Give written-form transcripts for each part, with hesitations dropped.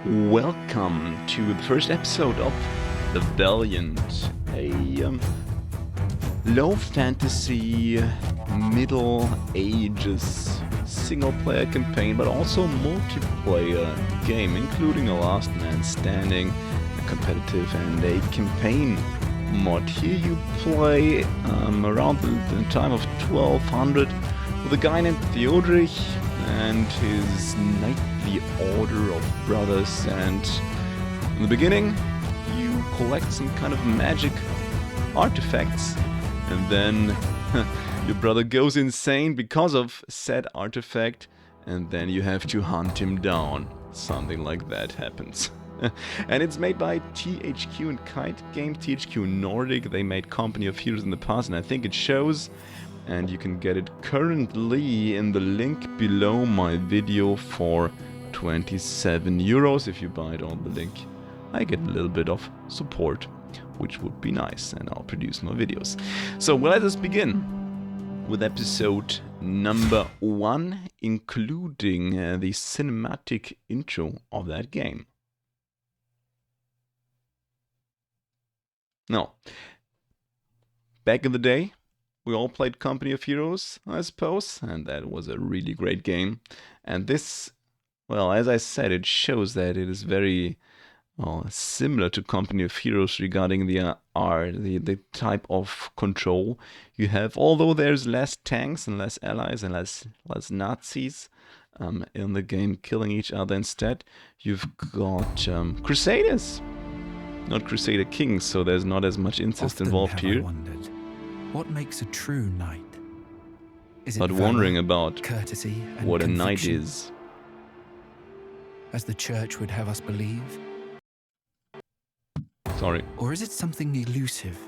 Welcome to the first episode of the Valiant, a low fantasy, Middle Ages single-player campaign, but also multiplayer game, including a last man standing, a competitive and a campaign mod. Here you play around the time of 1200 with a guy named Theodoric and his knightly order of brothers, and in the beginning you collect some kind of magic artifacts, and then your brother goes insane because of said artifact, and then you have to hunt him down. Something like that happens. And it's made by THQ and Kite Games, THQ Nordic. They made Company of Heroes in the past, and I think it shows. And you can get it currently in the link below my video for 27 euros. If you buy it on the link, I get a little bit of support, which would be nice, and I'll produce more videos. So let us begin with episode number 1, including the cinematic intro of that game. Now, back in the day, we all played Company of Heroes, I suppose, and that was a really great game. And this, well, as I said, it shows that it is very similar to Company of Heroes regarding the type of control you have. Although there's less tanks and less allies and less Nazis in the game killing each other instead, you've got Crusaders, not Crusader Kings, so there's not as much incest involved here. What makes a true knight? Is it not valor, wondering about courtesy, and what a conviction, knight is. as the church would have us believe? Sorry. Or is it something elusive,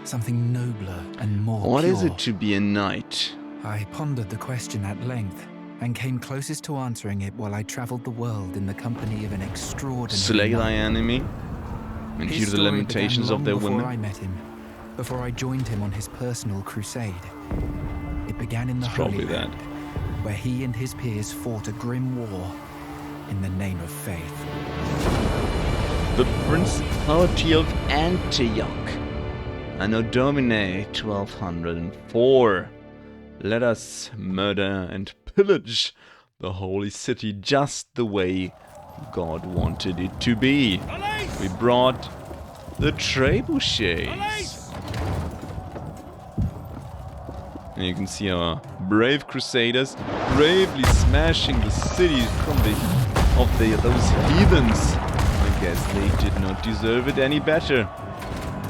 something nobler and more What pure? is it to be a knight? I pondered the question at length and came closest to answering it while I traveled the world in the company of an extraordinary Slay thy knight. enemy and His hear the story lamentations began of their long before women. I met him, before I joined him on his personal crusade. It began in the It's Holy probably that. Land, where he and his peers fought a grim war in the name of faith. The Principality of Antioch, Anno Domini 1204. Let us murder and pillage the holy city just the way God wanted it to be. We brought the trebuchets. And you can see our brave crusaders bravely smashing the city of those heathens. I guess they did not deserve it any better.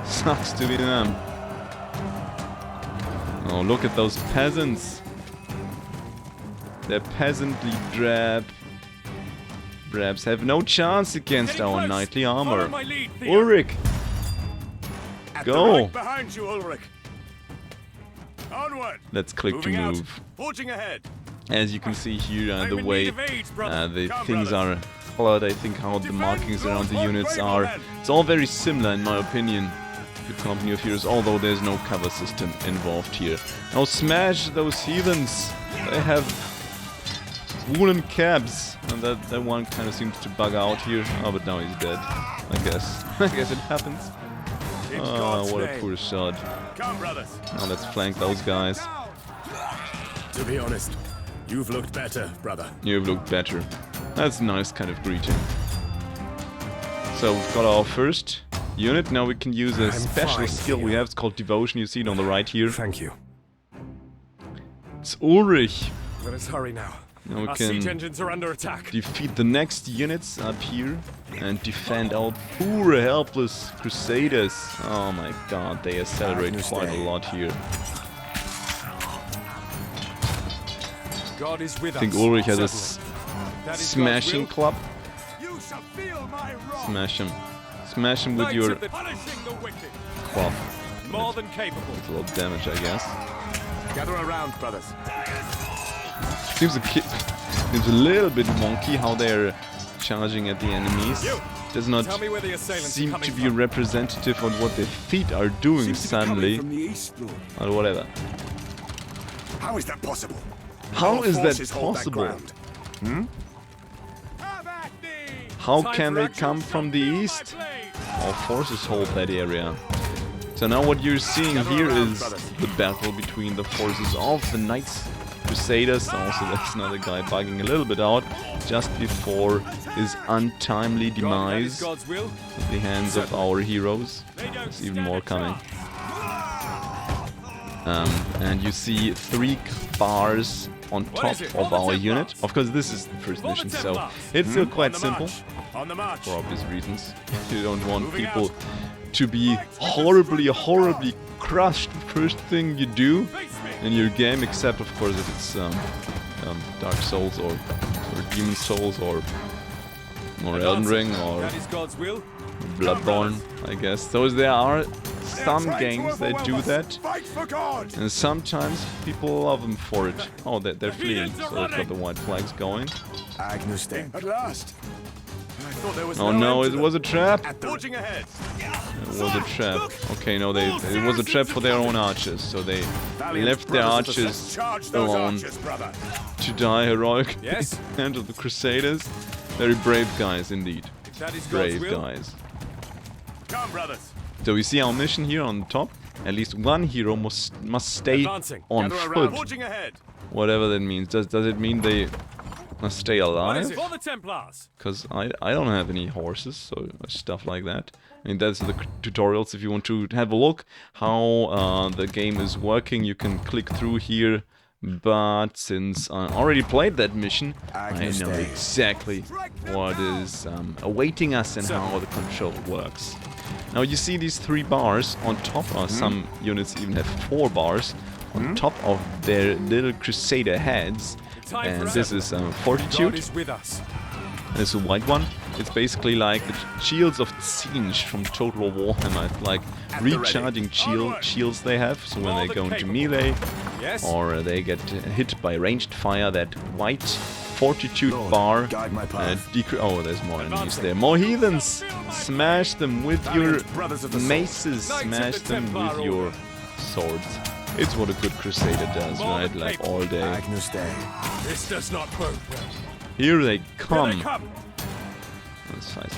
Sucks to be them. Oh, look at those peasants. Their peasantly brabs have no chance against our knightly armor. Ulrich! Go! Behind you, Ulrich. Onward. Let's click to move. Forging ahead. As you can see here, the in way need of aid, brother. the Come, things brothers. are colored, I think how the markings around the units are. It's all very similar in my opinion to Company of Heroes, although there's no cover system involved here. Now smash those heathens! They have woolen cabs, and that one kind of seems to bug out here. Oh, but now he's dead, I guess. I guess it happens. In Oh, God's what a name. poor shot. Come, brothers. Now let's flank those guys. To be honest, you've looked better, brother. You've looked better. That's a nice kind of greeting. So we've got our first unit. Now we can use a special fine skill we here. have. It's called Devotion. You see it on the right here. Thank you. It's Ulrich. Let us hurry now. Now we Our siege can engines are under attack. defeat the next units up here and defend our poor helpless crusaders. Oh my god, they accelerate quite a lot here. God is with I think us. Ulrich has a That is smashing God's club. will. You shall feel my wrath. Smash him. Smash him with Knights your of the punishing the wicked. club. More than capable. It's a lot of damage, I guess. Gather around, brothers. Seems a little bit wonky how they're charging at the enemies. Does not Tell me where the assailants seem are coming to be from. representative on what their feet are doing suddenly. From the east, Lord. Or whatever. How is that possible? How Our is that forces hold possible? ground. Have at thee! How can they come from the east? Our forces hold that area. So now what you're seeing here is the battle between the forces of the Knights Crusaders. Also, there's another guy bugging a little bit out just before his untimely demise at the hands of our heroes. There's even more coming. And you see 3 bars on top of our unit. Of course, this is the first mission, so it's still quite simple. For obvious reasons. You don't want people to be horribly crushed the first thing you do in your game, except of course if it's Dark Souls or Demon Souls or Elden Ring or Bloodborne, I guess. So there are some games that do that, and sometimes people love them for it. Oh, they're fleeing, so they've got the white flags going. At last. Oh no, it was a trap! Forging ahead. It was a trap. Okay, no, it was a trap for their own archers, so they left their archers alone to die heroic at the hand of the Crusaders. Very brave guys indeed. Brave guys. Come, brothers. So we see our mission here on the top. At least one hero must stay on foot. Forging ahead. Whatever that means. Does it mean they must stay alive? For the Templars. Because I don't have any horses, so stuff like that. I mean, that's the tutorials. If you want to have a look how the game is working, you can click through here. But since I already played that mission, I know exactly what is awaiting us and how the control works. Now you see these 3 bars on top, or some units even have 4 bars on top of their little Crusader heads. And this is Fortitude. This is a white one. It's basically like the shields of Siege from Total Warhammer. It's like recharging shields they have. So when they go into melee or they get hit by ranged fire, that white Fortitude bar. Oh, there's more enemies there. More heathens! Smash them with your maces. Smash them with your swords. It's what a good Crusader does, right? Like all day. This does not bode well. Here they come.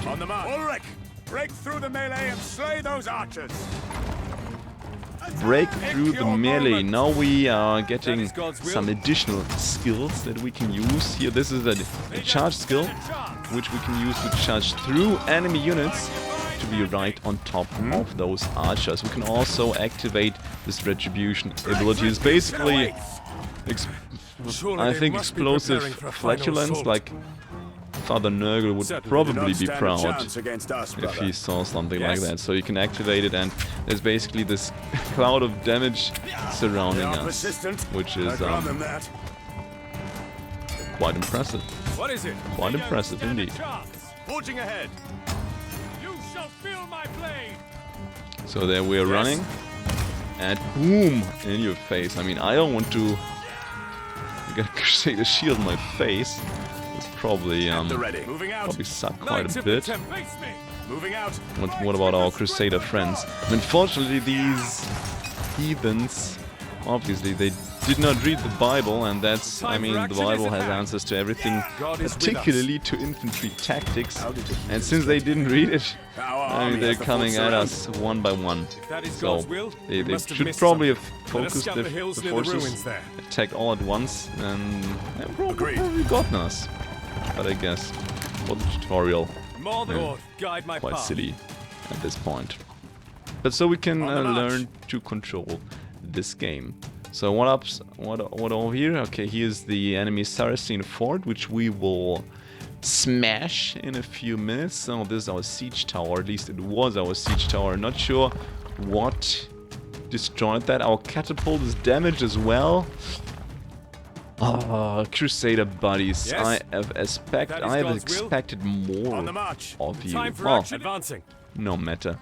On the march. Ulrich, break through the melee and slay those archers. Break through the melee. Now we are getting some additional skills that we can use here. This is a charge skill, which we can use to charge through enemy units to be right on top of those archers. We can also activate this retribution ability. It's basically, I think, explosive flatulence. Like Father Nurgle would probably be proud if he saw something like that. So you can activate it, and there's basically this cloud of damage surrounding us, which is quite impressive. What is it? Quite impressive indeed. Forging ahead. You shall feel my blade. So there we are running, and boom, in your face. I mean, I don't want to get a Crusader shield in my face. It's probably suck quite a bit. What about our Crusader friends? I mean, fortunately, these heathens, obviously, they did not read the Bible, and that's, I mean, the Bible has answers to everything, particularly to infantry tactics. And since they didn't read it, I mean, they're coming at us one by one. So they should probably have focused the forces, attacked all at once, and probably gotten us. But I guess for the tutorial, quite silly at this point. But so we can learn to control this game. So what over here? Okay, here's the enemy Saracen fort, which we will smash in a few minutes. So this is our siege tower, at least it was our siege tower. Not sure what destroyed that. Our catapult is damaged as well. Oh, Crusader buddies, yes. I have expected more of you. Well, no matter.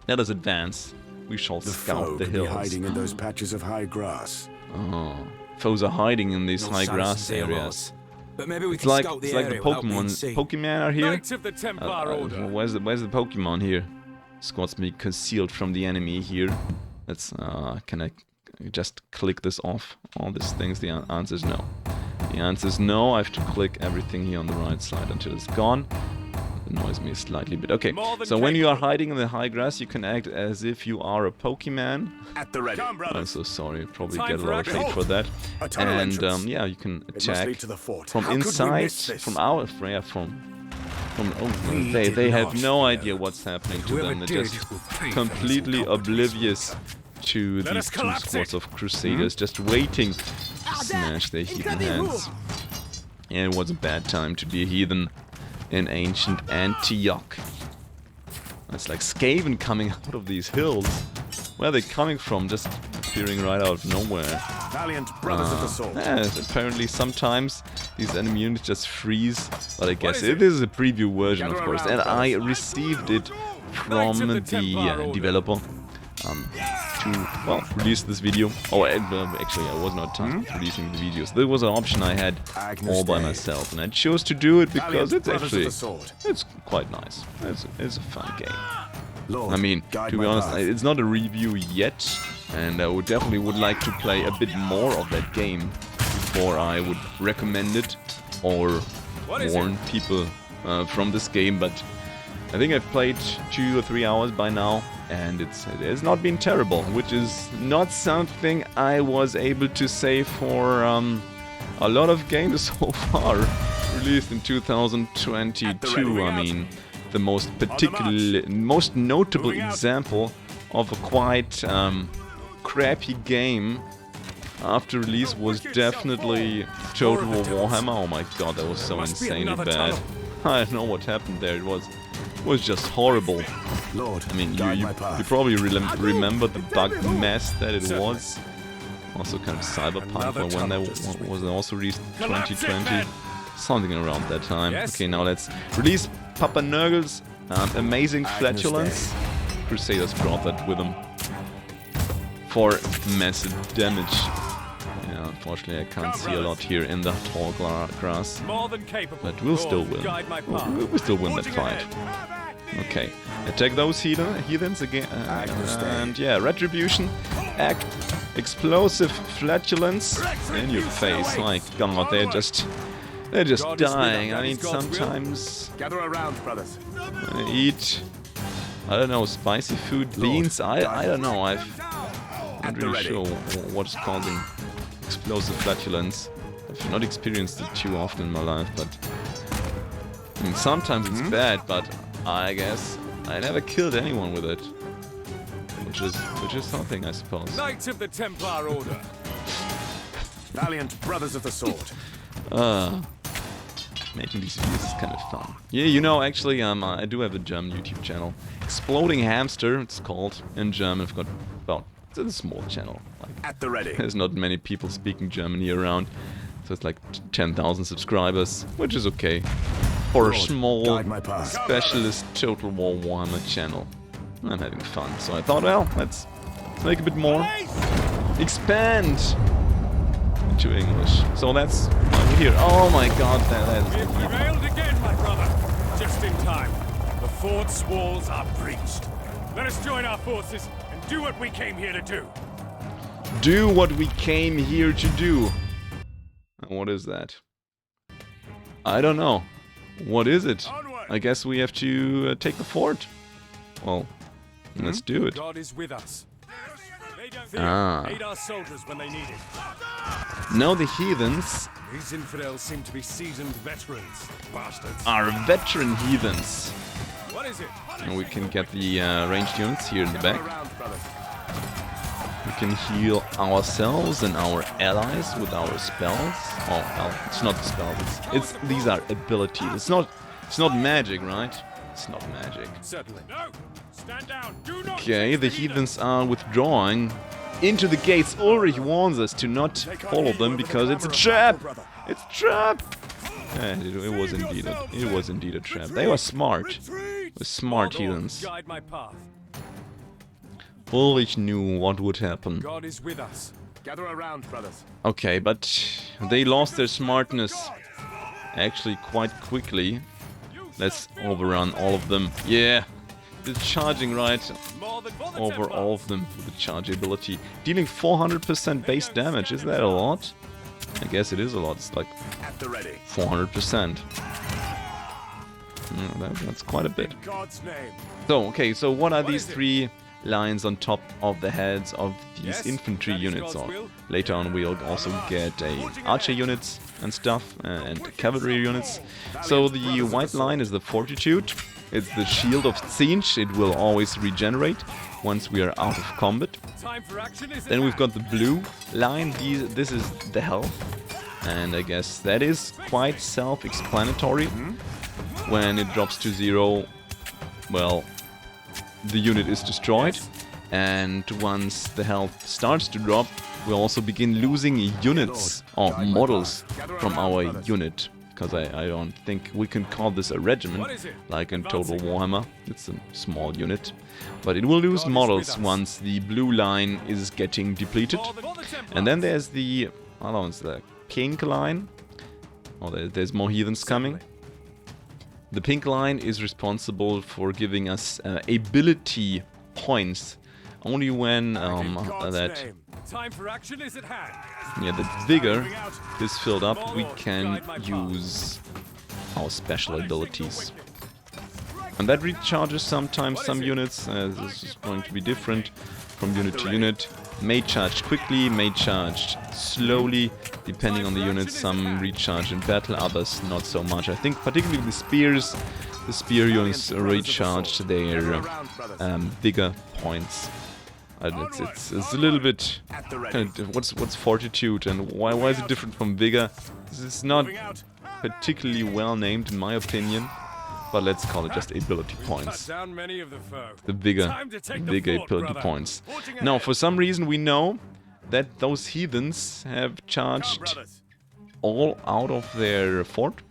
Let us advance. We shall scout the hills. Hiding in those patches of high grass. Oh, foes are hiding in these high grass areas. But maybe we it's can like scout the the Pokemon are here. Where's the Pokemon here? Squads be concealed from the enemy here. Let's can I just click this off? All these things. The answer is no. The answer is no. I have to click everything here on the right side until it's gone. annoys me slightly bit. Okay, so when you are hiding in the high grass, you can act as if you are a Pokemon. At the ready. I'm so sorry, probably get a lot of hate for that. And yeah, you can attack from inside, from out, yeah, they have no idea what's happening to them. They're just completely oblivious to these two squads of Crusaders, just waiting to smash their heathen hands. And it was a bad time to be a heathen in ancient Antioch. It's like Skaven coming out of these hills. Where are they coming from? Just appearing right out of nowhere. Valiant brothers of the sword. Yeah, apparently sometimes these enemy units just freeze. But I guess it is a preview version, of course. And I received it from the developer to, well, release this video. Oh, actually, I was not tasked with releasing the videos. There was an option I had all by myself, and I chose to do it because it's actually, it's quite nice. It's a fun game. I mean, to be honest, it's not a review yet, and I would definitely like to play a bit more of that game before I would recommend it or warn people from this game. But I think I've played 2 or 3 hours by now, and it has not been terrible, which is not something I was able to say for a lot of games so far released in 2022. I mean, the most notable example of a quite crappy game after release was definitely Total War Warhammer. Oh my god, that was so insanely bad. I don't know what happened there. It was just horrible. I mean, you probably remember the bug mess that it was. Also kind of cyberpunk, or when that was also released 2020. Something around that time. Okay, now let's release Papa Nurgle's amazing flatulence. Crusaders brought that with them for massive damage. Yeah, unfortunately I can't see a lot here in the tall grass, but we'll still win. We'll still win that fight. Okay, attack those heathens again, and yeah, retribution, act, explosive flatulence in your face. My god, they're just dying. I mean, sometimes gather around, brothers. Eat, I don't know, spicy food, beans. I don't know. I'm not really sure what's causing explosive flatulence. I've not experienced it too often in my life, but I mean, sometimes it's bad. But I guess I never killed anyone with it, which is something, I suppose. Knights of the Templar Order. Valiant brothers of the sword. Making these videos is kind of fun. Yeah, you know, actually, I do have a German YouTube channel, Exploding Hamster. It's called in German. I've got about, it's a small channel. Like, at the ready. There's not many people speaking German here around, so it's like 10,000 subscribers, which is okay for a small specialist Total War Warhammer channel. I'm having fun, so I thought, well, let's make a bit more. Expand to English. So that's why we're here. Oh my god, that is... We have prevailed again, my brother. Just in time. The fort's walls are breached. Let us join our forces and do what we came here to do. Do what we came here to do. What is that? I don't know. What is it? I guess we have to take the fort. Well, let's do it. God is with us. They don't fear. Aid our soldiers when they need it. Now the heathens. These infidels seem to be seasoned veterans. Bastards. Are veteran heathens. What is it? And we can get the ranged units here in the back. We can heal ourselves and our allies with our spells. Oh, well, it's not the spell. It's these are abilities. It's not magic, right? It's not magic. Certainly. No. Stand down. Do not. Okay, the heathens are withdrawing into the gates. Ulrich warns us to not follow them because it's a trap. It's a trap. And it was indeed a trap. They were smart. They were smart heathens. Guide my path. Ulrich knew what would happen. God is with us. Gather around, brothers. Okay, but they lost their smartness actually quite quickly. Let's overrun all of them. Yeah, they're charging right over all of them with the charge ability. Dealing 400% base damage. Is that a lot? I guess it is a lot. It's like 400%. That's quite a bit. In God's name. So, okay, so what are these is it? 3 lines on top of the heads of these Yes, infantry that is units? God's Or will. later on we'll also get archer units and stuff, and cavalry units. So the white line is the fortitude. It's the shield of Tzinch. It will always regenerate once we are out of combat. Time for action is Then we've got the blue line. This is the health. And I guess that is quite self-explanatory. When it drops to 0, well, the unit is destroyed. And once the health starts to drop, we also begin losing units or models from our unit. Because I don't think we can call this a regiment, like in Total Warhammer. It's a small unit. But it will lose models once the blue line is getting depleted. And then there's the, the pink line. Oh, there's more heathens coming. The pink line is responsible for giving us ability points. Only when Time for action is at hand. the vigor is filled up, we can use our special abilities. And that recharges sometimes some units. This is going to be different from unit to unit. May charge quickly, may charge slowly, depending on the unit. Some recharge in battle, others not so much. I think particularly the spears, the spear units recharge their vigor points. It's a little bit kind of, what's fortitude and why is it different from vigor? This is not particularly well named in my opinion, but let's call it just ability points. The vigor ability points. Now, for some reason we know that those heathens have charged all out of their fort,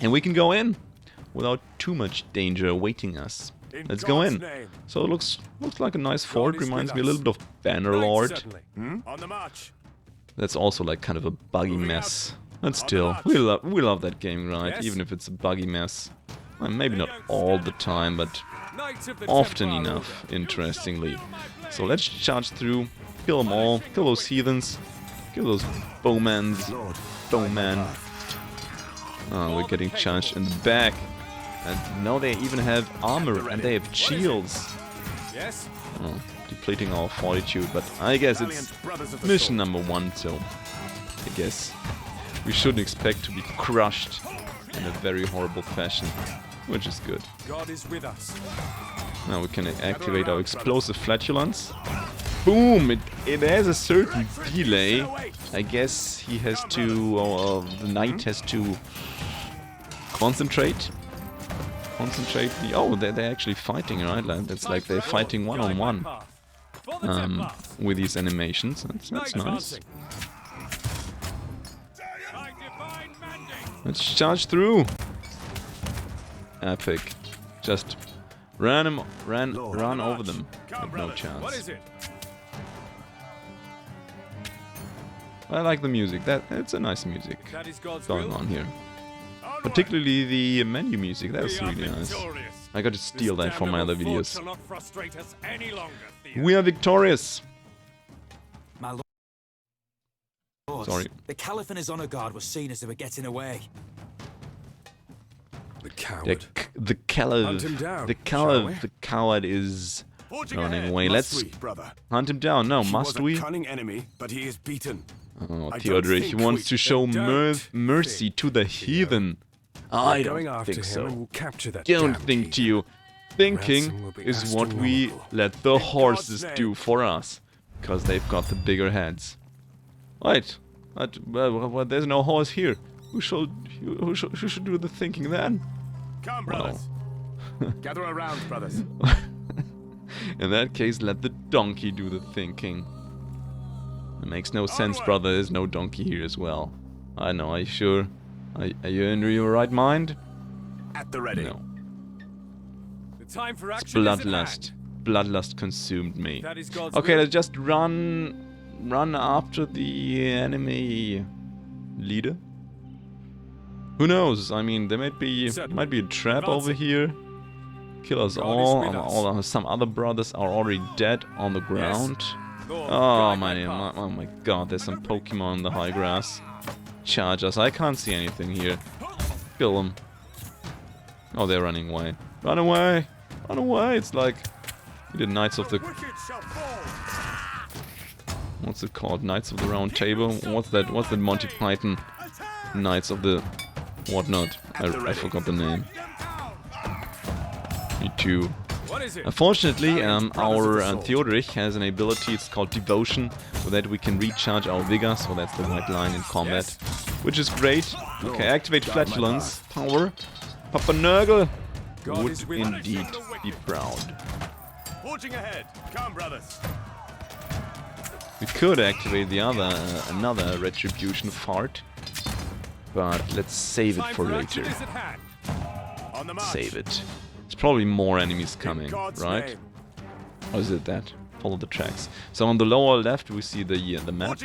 and we can go in without too much danger awaiting us. Let's go in. So it looks like a nice fort. Reminds me a little bit of Bannerlord. On the march. That's also like kind of a buggy mess. But still, we love that game, right? Even if it's a buggy mess. Well, maybe not all the time, but often enough, interestingly. So let's charge through, kill them all, kill those heathens, kill those bowmen. Oh, we're getting charged in the back. And now they even have armor and they have shields. Yes. Oh, depleting our fortitude, but I guess it's mission number 1, so I guess we shouldn't expect to be crushed in a very horrible fashion, which is good. God is with us. Now we can activate our explosive flatulence. Boom! It has a certain delay. I guess he has to, or the knight has to concentrate. Oh, they're actually fighting, right? It's like they're fighting one-on-one with these animations. That's nice. Let's charge through. Epic. Just run over them with no chance. I like the music. It's a nice music going on here. Particularly the menu music, that's really nice. I got to steal that from my other videos. We are victorious! My lord, Sorry. the Caliph and his honor guard were seen as they were getting away. The coward. The Caliph. Hunt him down, The shall we? Caliph, the coward is running away. Let's hunt him down. No, must we? Cunning enemy, but he is beaten. Oh, I don't Theodoric, he think wants to show don't mercy to the heathen. I Going don't after think him so. and we'll capture that Don't damn think heathen. to you. Ransom Thinking will be is what we astronomical. let the horses name. do for us. Because they've got the bigger heads. Right. Well, there's no horse here. Who should do the thinking then? Come, brothers. Gather around, brothers. In that case, let the donkey do the thinking. It makes no sense, brother. There's no donkey here as well. I know, are you sure? Are you in your right mind? At the ready. No. The time for It's action is at bloodlust. hand. Bloodlust consumed me. That is God's Okay, will. let's just run after the enemy leader. Who knows? I mean, there might be a trap over here. Kill us God is with us. Some other brothers are already dead on the ground. Lord, Oh guide my, path. oh my god, there's some Pokemon in the high grass. Charge us. I can't see anything here. Kill them. Oh, they're running away. Run away! Run away! It's like the Knights of the... What's it called? Knights of the Round Table? What's that Monty Python? Knights of the... whatnot. I forgot the name. Me too. Unfortunately, our Theodorich has an ability, it's called Devotion, so that we can recharge our vigor, so that's the white line in combat. Which is great. Okay, activate Flatulence. Power. Papa Nurgle would indeed be proud. Forging ahead. Come, brothers. We could activate the other, another Retribution fart, but let's save it for later. Save it. There's probably more enemies coming, right? Or is it that? Follow the tracks. So on the lower left we see the map.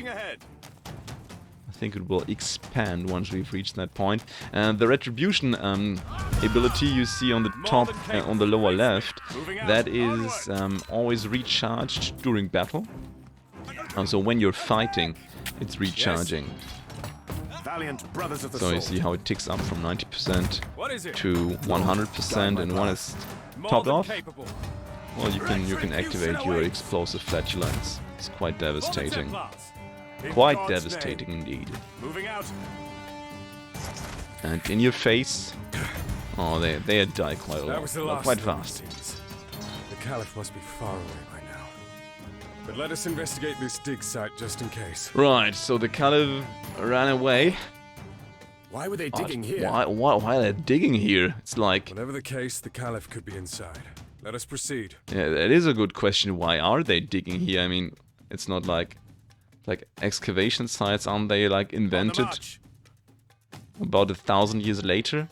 I think it will expand once we've reached that point. And the Retribution ability you see on the top, on the lower left, that is always recharged during battle. So when you're fighting, it's recharging. Valiant brothers of the So you see how it ticks up from 90% to 100%, and when it's topped off, well, you can activate your explosive flatulence. It's quite devastating. Quite devastating indeed. And in your face. Oh, they die quite a lot. Quite fast. The Caliph must be far away by now. But let us investigate this dig site just in case. Right, so the Caliph ran away. Why were they digging here? Why are they digging here? It's like... Whatever the case, the Caliph could be inside. Let us proceed. Yeah, that is a good question. Why are they digging here? I mean, it's not like excavation sites, aren't they like invented about 1,000 years later?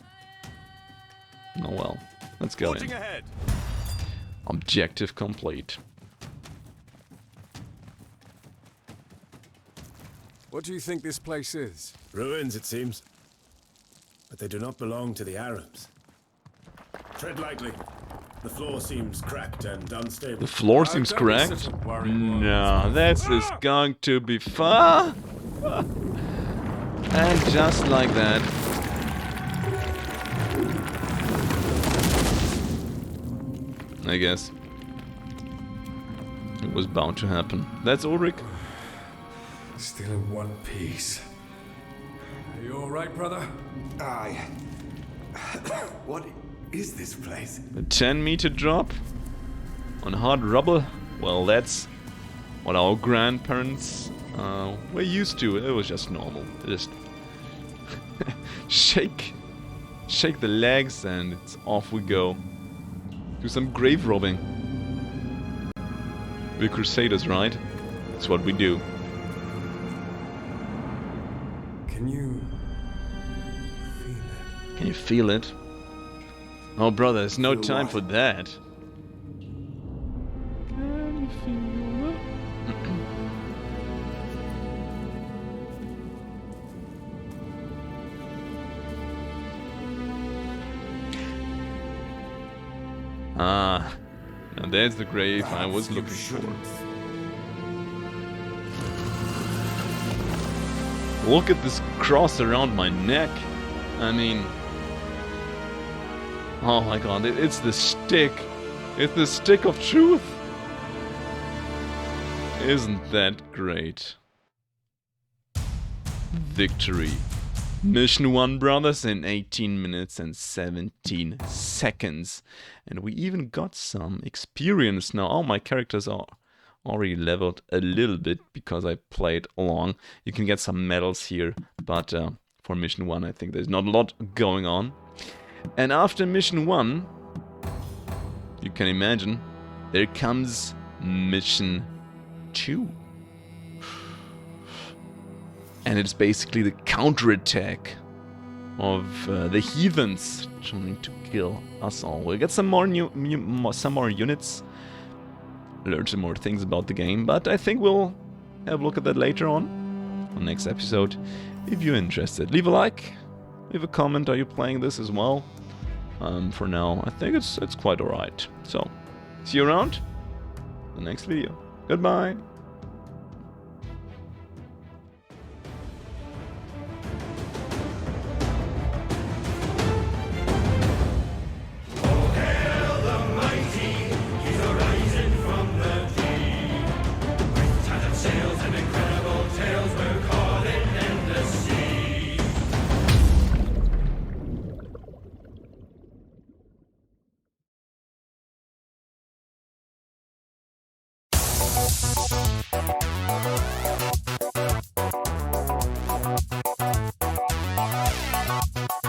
Oh well, let's go in. Objective complete. What do you think this place is? Ruins, it seems. But they do not belong to the Arabs. Tread lightly. The floor seems cracked and unstable. The floor seems cracked? No, this is going to be fun. And just like that. I guess. It was bound to happen. That's Ulrich. Still in one piece. Are you alright, brother? Aye. What is this place? A 10-meter drop on hard rubble. Well, that's what our grandparents were used to. It was just normal. Just shake the legs and it's off we go. Do some grave robbing. We're crusaders, right? That's what we do. Can you feel it? Can you feel it? Oh, brother, there's no time for that. Can you feel it? Ah, now there's the grave I was looking for. Look at this cross around my neck. I mean... Oh my god, it's the stick. It's the stick of truth. Isn't that great? Victory. Mission 1, brothers, in 18 minutes and 17 seconds. And we even got some experience now. Oh, my characters are already leveled a little bit because I played along. You can get some medals here, but for Mission 1 I think there's not a lot going on. And after Mission 1, you can imagine, there comes Mission 2. And it's basically the counterattack of the heathens trying to kill us all. We'll get some more units, learn some more things about the game, but I think we'll have a look at that later on the next episode. If you're interested, leave a like, leave a comment. Are you playing this as well? For now, I think it's quite alright. So, see you around in the next video. Goodbye. Bye.